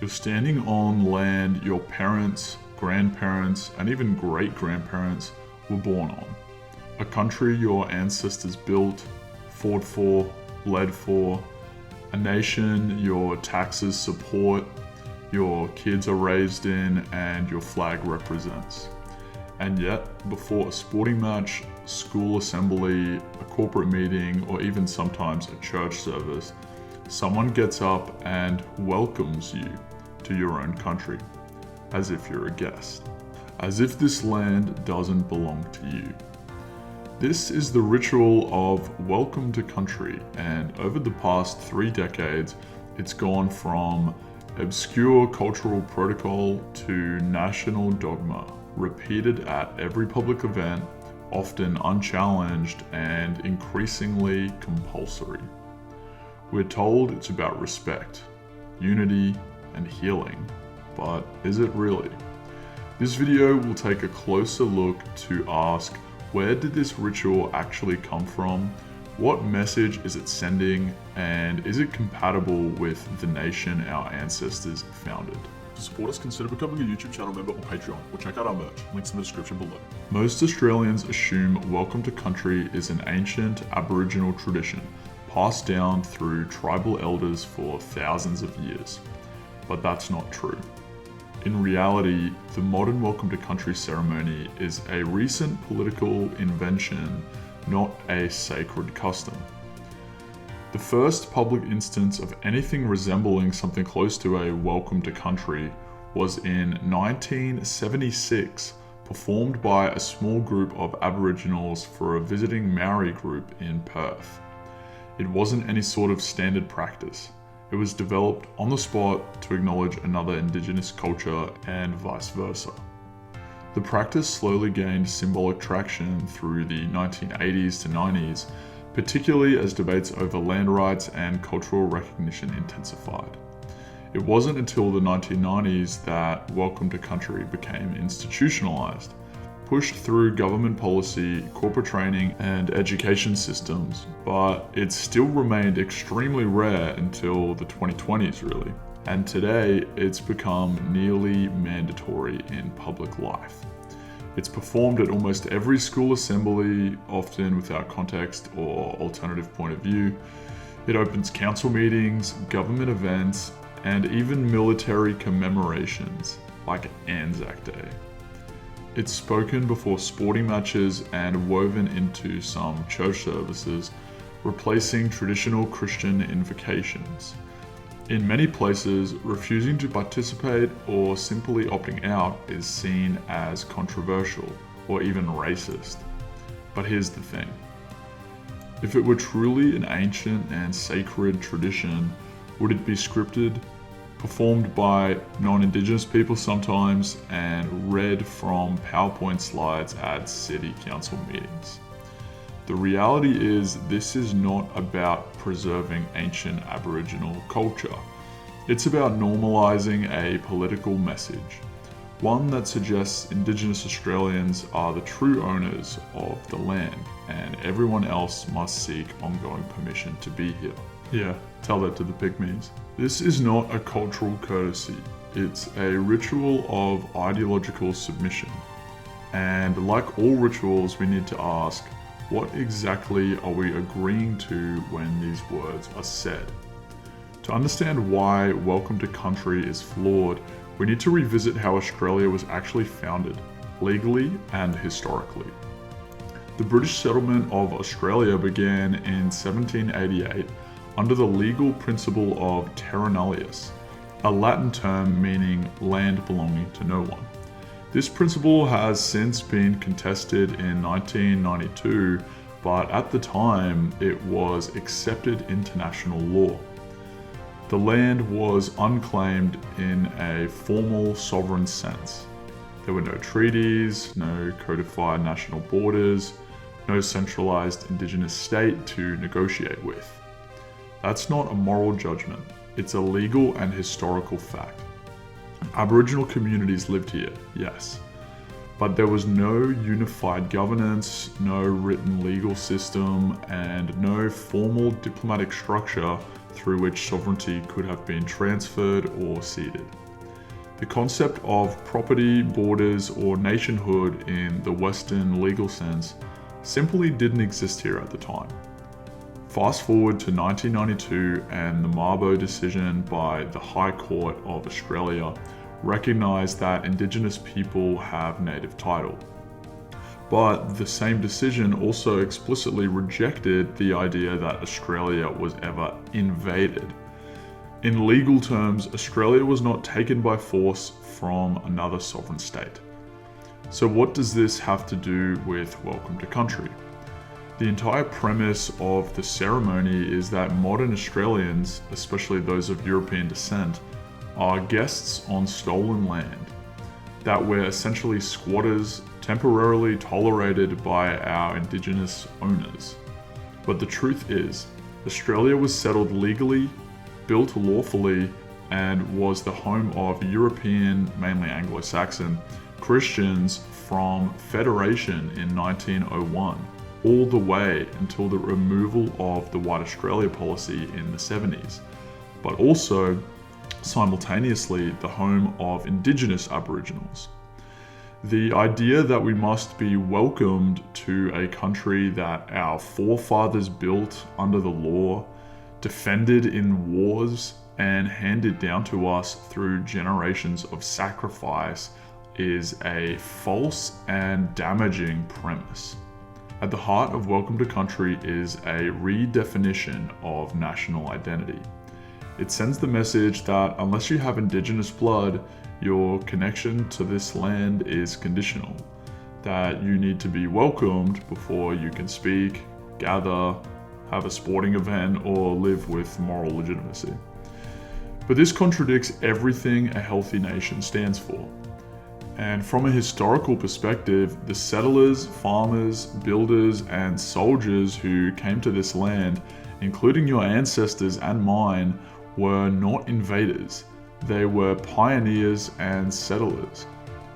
You're standing on land your parents, grandparents, and even great-grandparents were born on. A country your ancestors built, fought for, bled for. A nation your taxes support, your kids are raised in, and your flag represents. And yet, before a sporting match, school assembly, a corporate meeting, or even sometimes a church service, someone gets up and welcomes you to your own country, as if you're a guest, as if this land doesn't belong to you. This is the ritual of welcome to country, and over the past 3 decades, it's gone from obscure cultural protocol to national dogma, repeated at every public event, often unchallenged and increasingly compulsory. We're told it's about respect, unity, and healing, but is it really? This video will take a closer look to ask, where did this ritual actually come from? What message is it sending? And is it compatible with the nation our ancestors founded? To support us, consider becoming a YouTube channel member or Patreon, or check out our merch, links in the description below. Most Australians assume welcome to country is an ancient Aboriginal tradition, passed down through tribal elders for thousands of years. But that's not true. In reality, the modern welcome to country ceremony is a recent political invention, not a sacred custom. The first public instance of anything resembling something close to a welcome to country was in 1976, performed by a small group of Aboriginals for a visiting Maori group in Perth. It wasn't any sort of standard practice. It was developed on the spot to acknowledge another Indigenous culture and vice versa. The practice slowly gained symbolic traction through the 1980s to 90s, particularly as debates over land rights and cultural recognition intensified. It wasn't until the 1990s that welcome to country became institutionalized, pushed through government policy, corporate training, and education systems, but it still remained extremely rare until the 2020s really. And today, it's become nearly mandatory in public life. It's performed at almost every school assembly, often without context or alternative point of view. It opens council meetings, government events, and even military commemorations, like Anzac Day. It's spoken before sporting matches and woven into some church services, replacing traditional Christian invocations. In many places, refusing to participate or simply opting out is seen as controversial or even racist. But here's the thing. If it were truly an ancient and sacred tradition, would it be scripted, performed by non-Indigenous people sometimes, and read from PowerPoint slides at city council meetings? The reality is, this is not about preserving ancient Aboriginal culture. It's about normalizing a political message, one that suggests Indigenous Australians are the true owners of the land, and everyone else must seek ongoing permission to be here. Yeah, tell that to the pygmies. This is not a cultural courtesy. It's a ritual of ideological submission. And like all rituals, we need to ask, what exactly are we agreeing to when these words are said? To understand why welcome to country is flawed, we need to revisit how Australia was actually founded, legally and historically. The British settlement of Australia began in 1788 under the legal principle of terra nullius, a Latin term meaning land belonging to no one. This principle has since been contested in 1992, but at the time it was accepted international law. The land was unclaimed in a formal sovereign sense. There were no treaties, no codified national borders, no centralized Indigenous state to negotiate with. That's not a moral judgment, it's a legal and historical fact. Aboriginal communities lived here, yes, but there was no unified governance, no written legal system, and no formal diplomatic structure through which sovereignty could have been transferred or ceded. The concept of property, borders, or nationhood in the Western legal sense simply didn't exist here at the time. Fast forward to 1992 and the Mabo decision by the High Court of Australia recognised that Indigenous people have native title. But the same decision also explicitly rejected the idea that Australia was ever invaded. In legal terms, Australia was not taken by force from another sovereign state. So what does this have to do with Welcome to Country? The entire premise of the ceremony is that modern Australians, especially those of European descent, are guests on stolen land, that we're essentially squatters temporarily tolerated by our Indigenous owners. But the truth is, Australia was settled legally, built lawfully, and was the home of European, mainly Anglo-Saxon, Christians from Federation in 1901, all the way until the removal of the White Australia policy in the 70s, but also simultaneously the home of Indigenous Aboriginals. The idea that we must be welcomed to a country that our forefathers built under the law, defended in wars, and handed down to us through generations of sacrifice is a false and damaging premise. At the heart of Welcome to Country is a redefinition of national identity. It sends the message that unless you have Indigenous blood, your connection to this land is conditional, that you need to be welcomed before you can speak, gather, have a sporting event, or live with moral legitimacy. But this contradicts everything a healthy nation stands for. And from a historical perspective, the settlers, farmers, builders, and soldiers who came to this land, including your ancestors and mine, were not invaders. They were pioneers and settlers.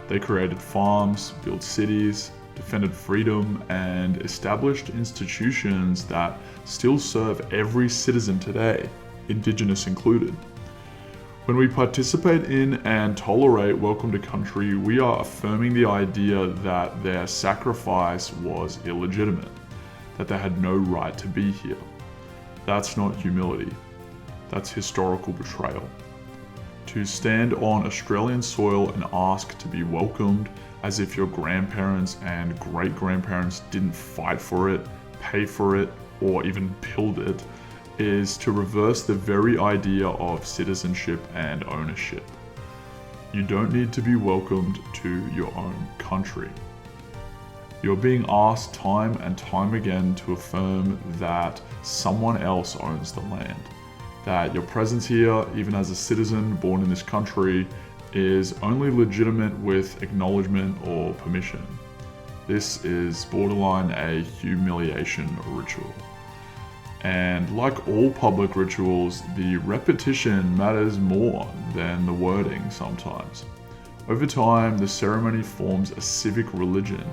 They created farms, built cities, defended freedom, and established institutions that still serve every citizen today, Indigenous included. When we participate in and tolerate Welcome to Country, we are affirming the idea that their sacrifice was illegitimate, that they had no right to be here. That's not humility. That's historical betrayal. To stand on Australian soil and ask to be welcomed as if your grandparents and great-grandparents didn't fight for it, pay for it, or even build it, is to reverse the very idea of citizenship and ownership. You don't need to be welcomed to your own country. You're being asked time and time again to affirm that someone else owns the land, that your presence here, even as a citizen born in this country, is only legitimate with acknowledgement or permission. This is borderline a humiliation ritual. And like all public rituals, the repetition matters more than the wording sometimes. Over time, the ceremony forms a civic religion,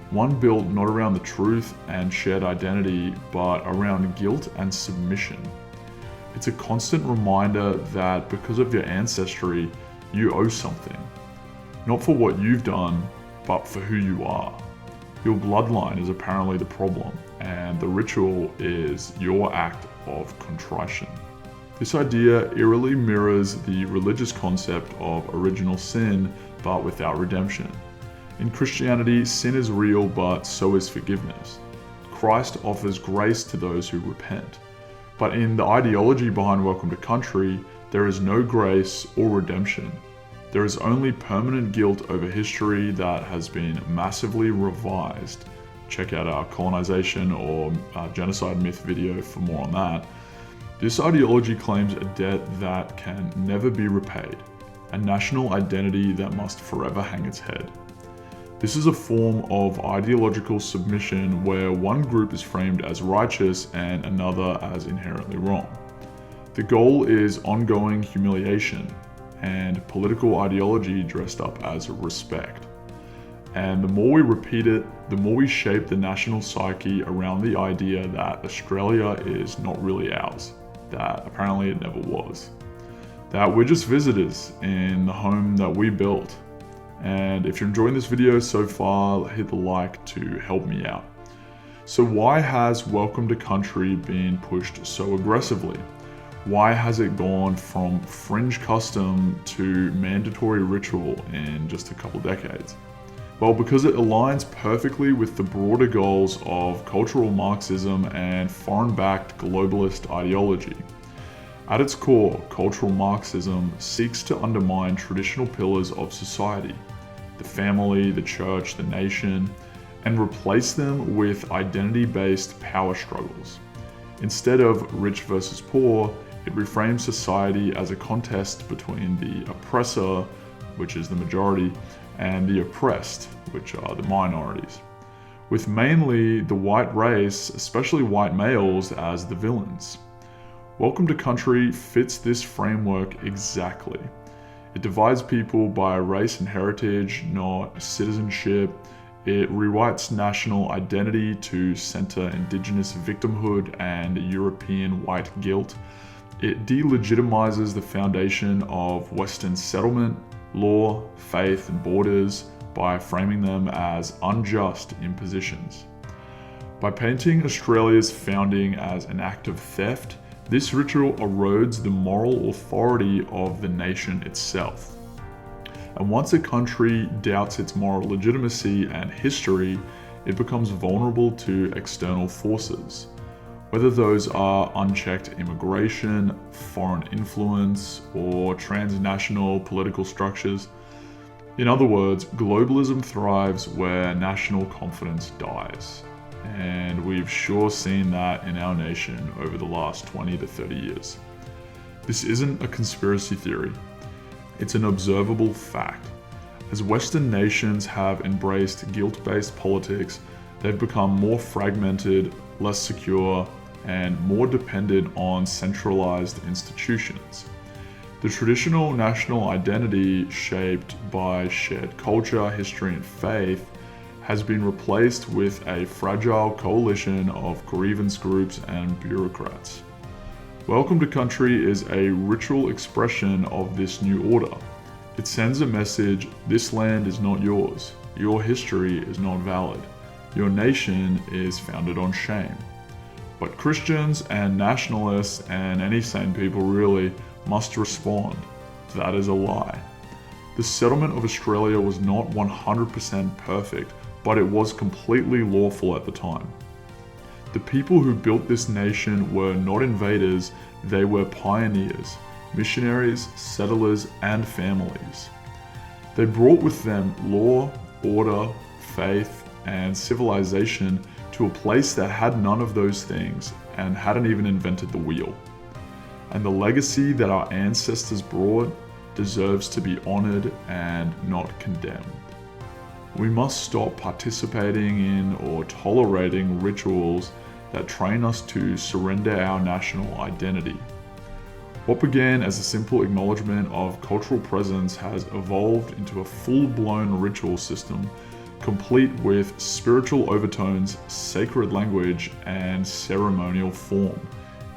one built not around the truth and shared identity, but around guilt and submission. It's a constant reminder that because of your ancestry, you owe something. Not for what you've done, but for who you are. Your bloodline is apparently the problem, and the ritual is your act of contrition. This idea eerily mirrors the religious concept of original sin, but without redemption. In Christianity, sin is real, but so is forgiveness. Christ offers grace to those who repent. But in the ideology behind Welcome to Country, there is no grace or redemption. There is only permanent guilt over history that has been massively revised. Check out our colonization or genocide myth video for more on that. This ideology claims a debt that can never be repaid, a national identity that must forever hang its head. This is a form of ideological submission where one group is framed as righteous and another as inherently wrong. The goal is ongoing humiliation and political ideology dressed up as respect. And the more we repeat it, the more we shape the national psyche around the idea that Australia is not really ours. that apparently it never was. That we're just visitors in the home that we built. And if you're enjoying this video so far, hit the like to help me out. So why has welcome to country been pushed so aggressively? Why has it gone from fringe custom to mandatory ritual in just a couple decades? Well, because it aligns perfectly with the broader goals of cultural Marxism and foreign-backed globalist ideology. At its core, cultural Marxism seeks to undermine traditional pillars of society, the family, the church, the nation, and replace them with identity-based power struggles. Instead of rich versus poor, it reframes society as a contest between the oppressor, which is the majority, and the oppressed, which are the minorities, with mainly the white race, especially white males, as the villains. Welcome to Country fits this framework exactly. It divides people by race and heritage, not citizenship. It rewrites national identity to center Indigenous victimhood and European white guilt. It delegitimizes the foundation of Western settlement, law, faith, and borders by framing them as unjust impositions. By painting Australia's founding as an act of theft, this ritual erodes the moral authority of the nation itself. And once a country doubts its moral legitimacy and history, it becomes vulnerable to external forces. Whether those are unchecked immigration, foreign influence, or transnational political structures. In other words, globalism thrives where national confidence dies. And we've sure seen that in our nation over the last 20 to 30 years. This isn't a conspiracy theory. It's an observable fact. As Western nations have embraced guilt-based politics, they've become more fragmented, less secure, and more dependent on centralized institutions. The traditional national identity, shaped by shared culture, history, and faith, has been replaced with a fragile coalition of grievance groups and bureaucrats. Welcome to Country is a ritual expression of this new order. It sends a message: this land is not yours, your history is not valid, your nation is founded on shame. But Christians and nationalists and any sane people really must respond. That is a lie. The settlement of Australia was not 100% perfect, but it was completely lawful at the time. The people who built this nation were not invaders, they were pioneers, missionaries, settlers, and families. They brought with them law, order, faith, and civilization to a place that had none of those things and hadn't even invented the wheel. And the legacy that our ancestors brought deserves to be honored and not condemned. We must stop participating in or tolerating rituals that train us to surrender our national identity. What began as a simple acknowledgement of cultural presence has evolved into a full-blown ritual system, complete with spiritual overtones, sacred language, and ceremonial form.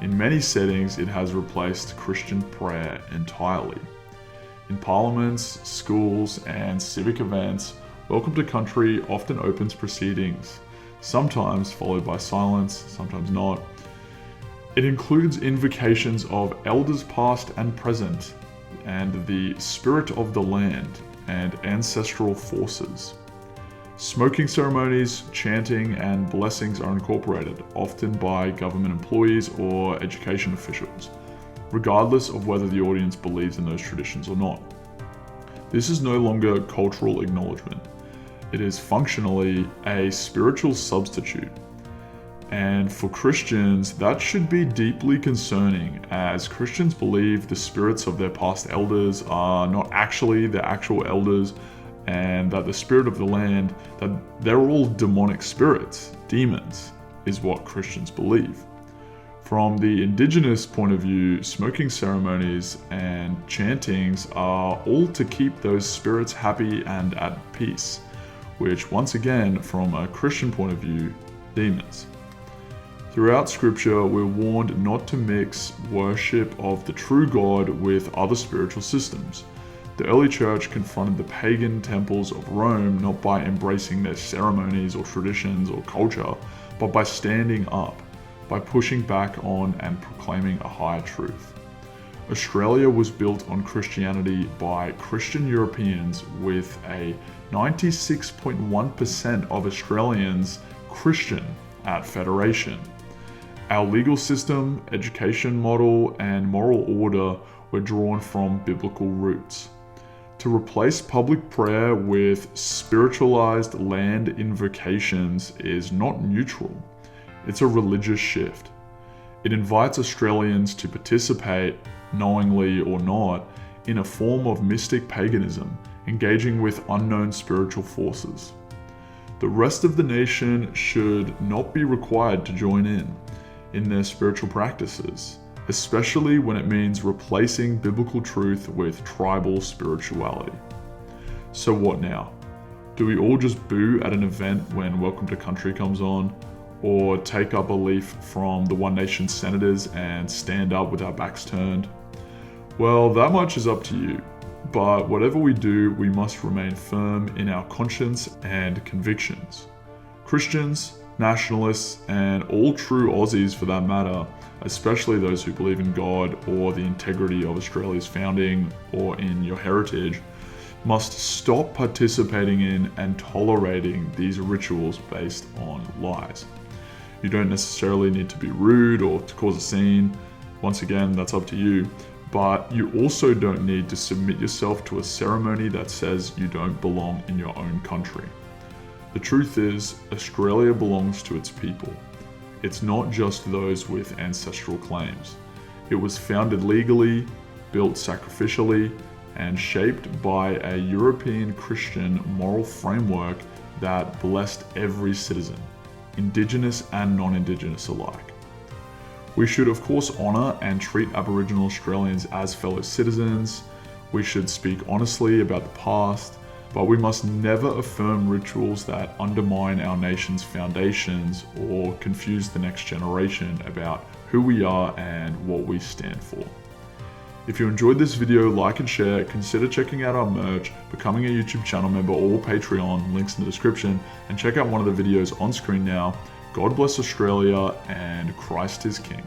In many settings, it has replaced Christian prayer entirely. In parliaments, schools, and civic events, Welcome to Country often opens proceedings, sometimes followed by silence, sometimes not. It includes invocations of elders past and present, and the spirit of the land and ancestral forces. Smoking ceremonies, chanting, and blessings are incorporated, often by government employees or education officials, regardless of whether the audience believes in those traditions or not. This is no longer cultural acknowledgement. It is functionally a spiritual substitute. And for Christians, that should be deeply concerning, as Christians believe the spirits of their past elders are not actually the actual elders, and that the spirit of the land, that they're all demonic spirits, demons, is what Christians believe. From the Indigenous point of view, smoking ceremonies and chantings are all to keep those spirits happy and at peace, which once again, from a Christian point of view, demons. Throughout Scripture, we're warned not to mix worship of the true God with other spiritual systems. The early church confronted the pagan temples of Rome not by embracing their ceremonies or traditions or culture, but by standing up, by pushing back on and proclaiming a higher truth. Australia was built on Christianity by Christian Europeans, with a 96.1% of Australians Christian at Federation. Our legal system, education model, and moral order were drawn from biblical roots. To replace public prayer with spiritualized land invocations is not neutral. It's a religious shift. It invites Australians to participate, knowingly or not, in a form of mystic paganism, engaging with unknown spiritual forces. The rest of the nation should not be required to join in their spiritual practices, especially when it means replacing biblical truth with tribal spirituality. So what now? Do we all just boo at an event when Welcome to Country comes on? Or take up a leaf from the One Nation senators and stand up with our backs turned? Well, that much is up to you. But whatever we do, we must remain firm in our conscience and convictions. Christians, nationalists, and all true Aussies for that matter, especially those who believe in God or the integrity of Australia's founding or in your heritage, must stop participating in and tolerating these rituals based on lies. You don't necessarily need to be rude or to cause a scene. Once again, that's up to you. But you also don't need to submit yourself to a ceremony that says you don't belong in your own country. The truth is, Australia belongs to its people. It's not just those with ancestral claims. It was founded legally, built sacrificially, and shaped by a European Christian moral framework that blessed every citizen, Indigenous and non-Indigenous alike. We should of course honour and treat Aboriginal Australians as fellow citizens. We should speak honestly about the past, but we must never affirm rituals that undermine our nation's foundations or confuse the next generation about who we are and what we stand for. If you enjoyed this video, like and share, consider checking out our merch, becoming a YouTube channel member or Patreon, links in the description, and check out one of the videos on screen now. God bless Australia, and Christ is King.